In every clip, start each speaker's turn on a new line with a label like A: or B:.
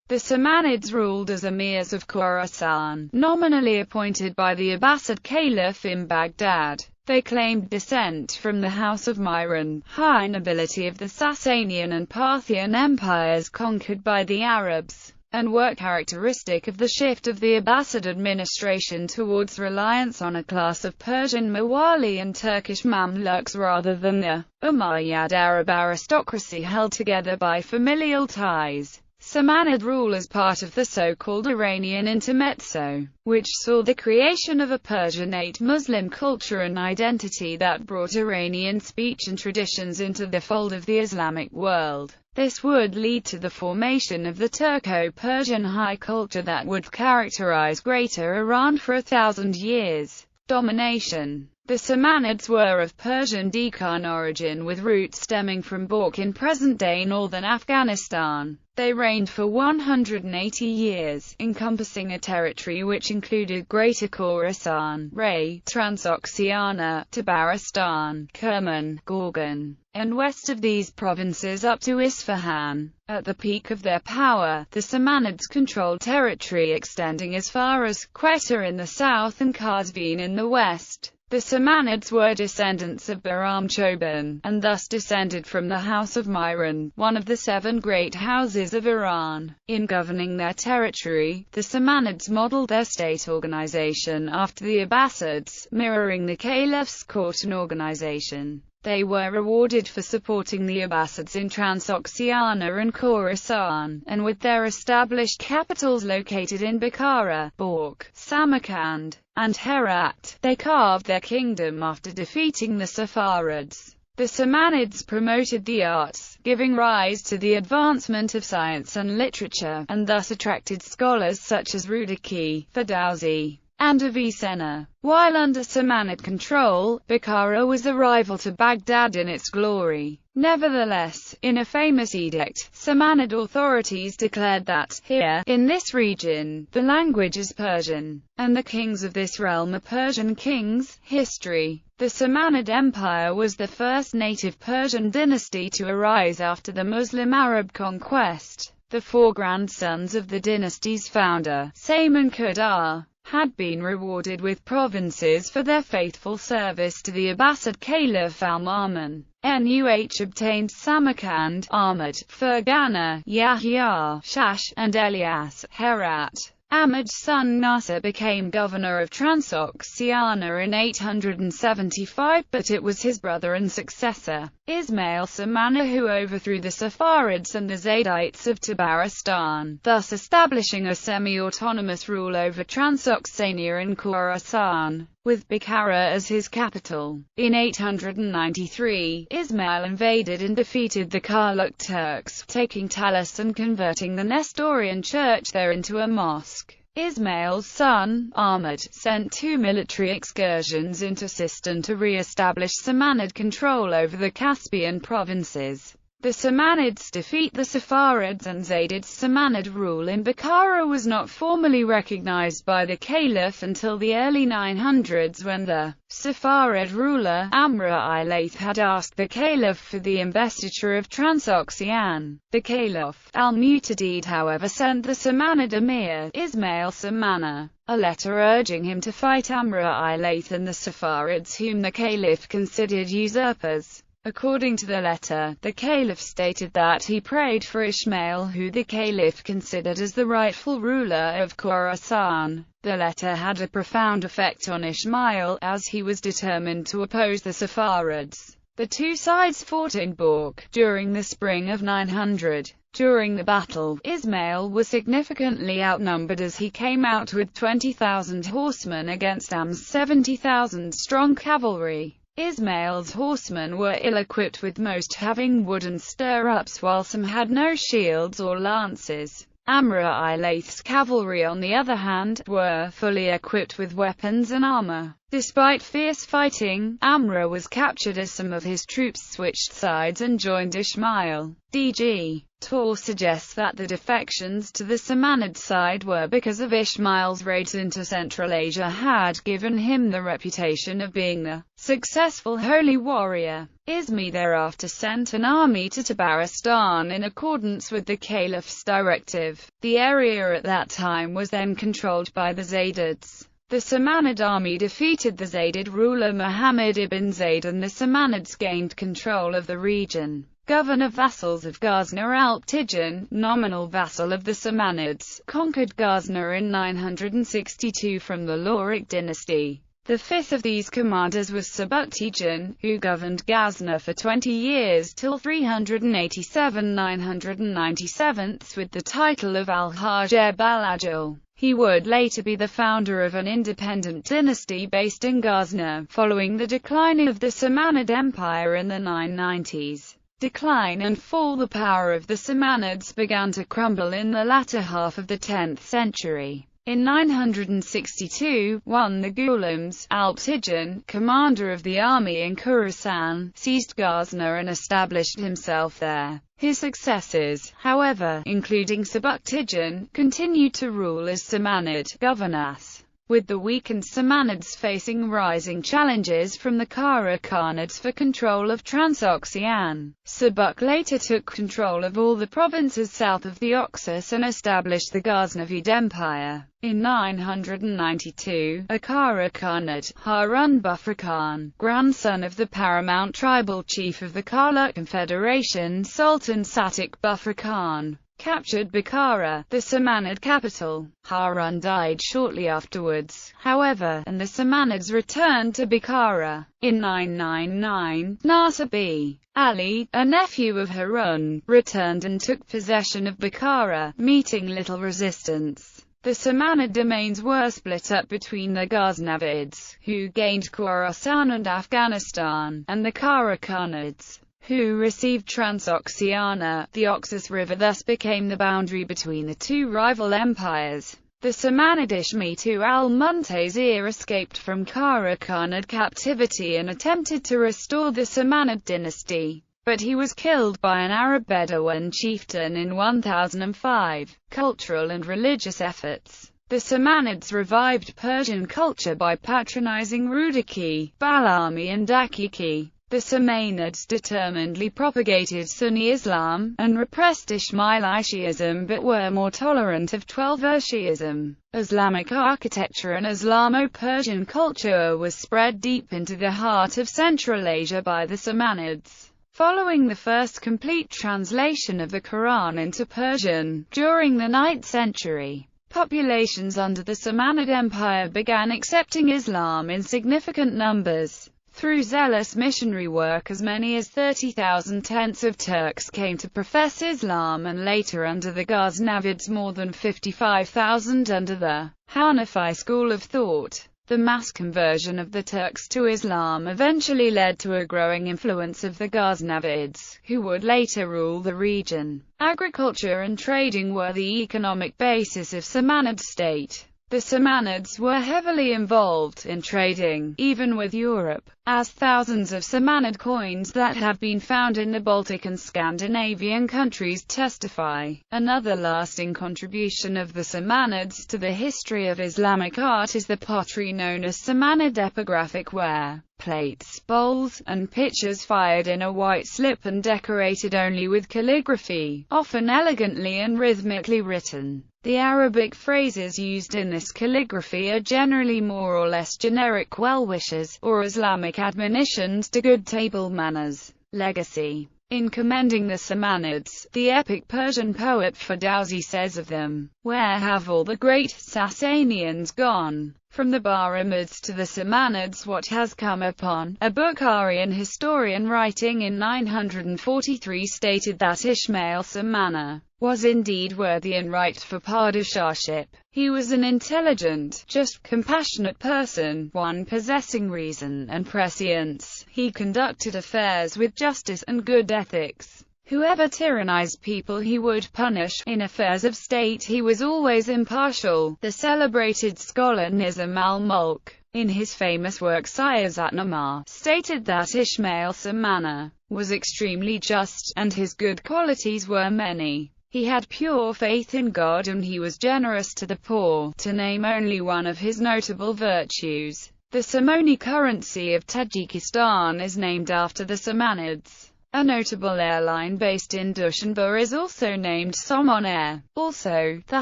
A: The Samanids ruled as emirs of Khorasan, nominally appointed by the Abbasid Caliph in Baghdad. They claimed descent from the House of Myron, high nobility of the Sasanian and Parthian empires conquered by the Arabs, and were characteristic of the shift of the Abbasid administration towards reliance on a class of Persian Mawali and Turkish Mamluks rather than the Umayyad Arab aristocracy held together by familial ties. Samanid rule as part of the so-called Iranian intermezzo, which saw the creation of a Persianate Muslim culture and identity that brought Iranian speech and traditions into the fold of the Islamic world. This would lead to the formation of the Turco-Persian high culture that would characterize Greater Iran for 1,000 years. Domination. The Samanids were of Persian Deccan origin with roots stemming from Balkh in present-day northern Afghanistan. They reigned for 180 years, encompassing a territory which included Greater Khorasan, Ray, Transoxiana, Tabaristan, Kerman, Gorgan, and west of these provinces up to Isfahan. At the peak of their power, the Samanids controlled territory extending as far as Quetta in the south and Qazvin in the west. The Samanids were descendants of Bahram Choban, and thus descended from the House of Myron, one of the 7 great houses of Iran. In governing their territory, the Samanids modeled their state organization after the Abbasids, mirroring the Caliph's court and organization. They were rewarded for supporting the Abbasids in Transoxiana and Khorasan, and with their established capitals located in Bukhara, Balkh, Samarkand, and Herat, they carved their kingdom after defeating the Saffarids. The Samanids promoted the arts, giving rise to the advancement of science and literature, and thus attracted scholars such as Rudaki, Ferdowsi, and Avicenna. While under Samanid control, Bukhara was a rival to Baghdad in its glory. Nevertheless, in a famous edict, Samanid authorities declared that, here, in this region, the language is Persian, and the kings of this realm are Persian kings. History. The Samanid Empire was the first native Persian dynasty to arise after the Muslim Arab conquest. The 4 grandsons of the dynasty's founder, Saman Qadar, had been rewarded with provinces for their faithful service to the Abbasid Caliph al-Ma'mun. Nuh obtained Samarkand, Ahmad, Fergana, Yahya, Shash, and Elias. Herat. Ahmad's son Nasser became governor of Transoxiana in 875, but it was his brother and successor, Ismail Samana, who overthrew the Saffarids and the Zaydites of Tabaristan, thus establishing a semi-autonomous rule over Transoxania and Khorasan, with Bukhara as his capital. In 893, Ismail invaded and defeated the Karluk Turks, taking Talis and converting the Nestorian church there into a mosque. Ismail's son, Ahmad, sent 2 military excursions into Sistan to re-establish Samanid control over the Caspian provinces. The Samanids' defeat the Saffarids and Zaydids. Samanid rule in Bukhara was not formally recognized by the Caliph until the early 900s, when the Safarid ruler, Amr-i-Layth, had asked the Caliph for the investiture of Transoxian. The Caliph, al-Mu'tadid, however, sent the Samanid emir, Ismail Samana, a letter urging him to fight Amr-i-Layth and the Saffarids, whom the Caliph considered usurpers. According to the letter, the Caliph stated that he prayed for Ismail, who the Caliph considered as the rightful ruler of Khorasan. The letter had a profound effect on Ismail, as he was determined to oppose the Saffarids. The 2 sides fought in Balkh during the spring of 900. During the battle, Ismail was significantly outnumbered as he came out with 20,000 horsemen against Amr's 70,000 strong cavalry. Ismail's horsemen were ill-equipped, with most having wooden stirrups while some had no shields or lances. Amr-i-Layth's cavalry, on the other hand, were fully equipped with weapons and armor. Despite fierce fighting, Amrah was captured as some of his troops switched sides and joined Ismail. D.G. Tor suggests that the defections to the Samanid side were because of Ismail's raids into Central Asia had given him the reputation of being the successful holy warrior. Ismi thereafter sent an army to Tabaristan in accordance with the Caliph's directive. The area at that time was then controlled by the Zaydids. The Samanid army defeated the Zaydid ruler Muhammad ibn Zayd and the Samanids gained control of the region. Governor vassals of Ghazna Alptijan, nominal vassal of the Samanids, conquered Ghazna in 962 from the Lauric dynasty. The fifth of these commanders was Sabuktijan, who governed Ghazna for 20 years till 387–997 with the title of Al-Hajib al-Ajil. He would later be the founder of an independent dynasty based in Ghazna, following the decline of the Samanid Empire in the 990s. Decline and fall. The power of the Samanids began to crumble in the latter half of the 10th century. In 962, one the Ghulams, Alptijan, commander of the army in Khorasan, seized Ghazna and established himself there. His successors, however, including Sabuktijan, continued to rule as Samanid governors, with the weakened Samanids facing rising challenges from the Kara Khanates for control of Transoxian. Sabuk later took control of all the provinces south of the Oxus and established the Ghaznavid Empire. In 992, a Kara Khanate, Harun Bufra Khan, grandson of the paramount tribal chief of the Karluk Confederation Sultan Satik Bufra Khan, captured Bukhara, the Samanid capital. Harun died shortly afterwards, however, and the Samanids returned to Bukhara. In 999, Nasir b. Ali, a nephew of Harun, returned and took possession of Bukhara, meeting little resistance. The Samanid domains were split up between the Ghaznavids, who gained Khorasan and Afghanistan, and the Kara Khanates, who received Transoxiana. The Oxus River thus became the boundary between the two rival empires. The Samanid Ishmitu al-Muntazir escaped from Kara Khanate captivity and attempted to restore the Samanid dynasty, but he was killed by an Arab Bedouin chieftain in 1005. Cultural and religious efforts. The Samanids revived Persian culture by patronizing Rudaki, Balami and Daqiqi. The Samanids determinedly propagated Sunni Islam, and repressed Ismaili Shiism but were more tolerant of Twelver Shiism. Islamic architecture and Islamo-Persian culture was spread deep into the heart of Central Asia by the Samanids. Following the first complete translation of the Quran into Persian, during the 9th century, populations under the Samanid Empire began accepting Islam in significant numbers. Through zealous missionary work, as many as 30,000 tents of Turks came to profess Islam, and later under the Ghaznavids more than 55,000 under the Hanafi school of thought. The mass conversion of the Turks to Islam eventually led to a growing influence of the Ghaznavids, who would later rule the region. Agriculture and trading were the economic basis of Samanid state. The Samanids were heavily involved in trading, even with Europe, as thousands of Samanid coins that have been found in the Baltic and Scandinavian countries testify. Another lasting contribution of the Samanids to the history of Islamic art is the pottery known as Samanid epigraphic ware. Plates, bowls, and pitchers fired in a white slip and decorated only with calligraphy, often elegantly and rhythmically written. The Arabic phrases used in this calligraphy are generally more or less generic well-wishes, or Islamic admonitions to good table manners. Legacy. In commending the Samanids, the epic Persian poet Ferdowsi says of them, "Where have all the great Sasanians gone? From the Baramids to the Samanids what has come upon?" A Bukharian historian writing in 943 stated that Ismail Samana was indeed worthy and right for padishahship. He was an intelligent, just, compassionate person, one possessing reason and prescience. He conducted affairs with justice and good ethics. Whoever tyrannized people he would punish. In affairs of state he was always impartial. The celebrated scholar Nizam al-Mulk, in his famous work Siyasat-Namah, stated that Ismail Samana was extremely just, and his good qualities were many. He had pure faith in God and he was generous to the poor, to name only one of his notable virtues. The Samoni currency of Tajikistan is named after the Samanids. A notable airline based in Dushanbe is also named Somon Air. Also, the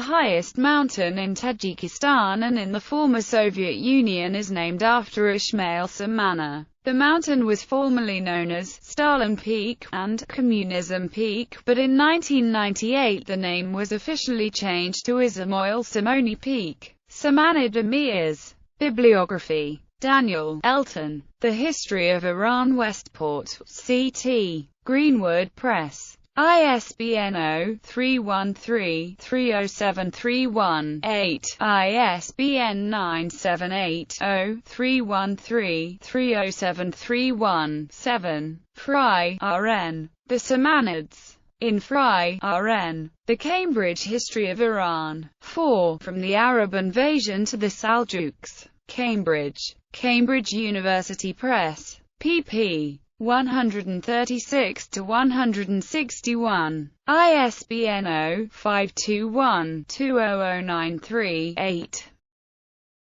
A: highest mountain in Tajikistan and in the former Soviet Union is named after Ismail Samana. The mountain was formerly known as Stalin Peak and Communism Peak, but in 1998 the name was officially changed to Ismail Samoni Peak. Samanid Emirs. Bibliography. Daniel Elton. The History of Iran, Westport, C.T. Greenwood Press. ISBN 0-313-30731-8, ISBN 978-0-313-30731-7. Fry, R.N. The Samanids. In Fry, R.N. The Cambridge History of Iran. 4. From the Arab Invasion to the Seljuks. Cambridge. Cambridge University Press. pp. 136-161. ISBN 0-521-20093-8.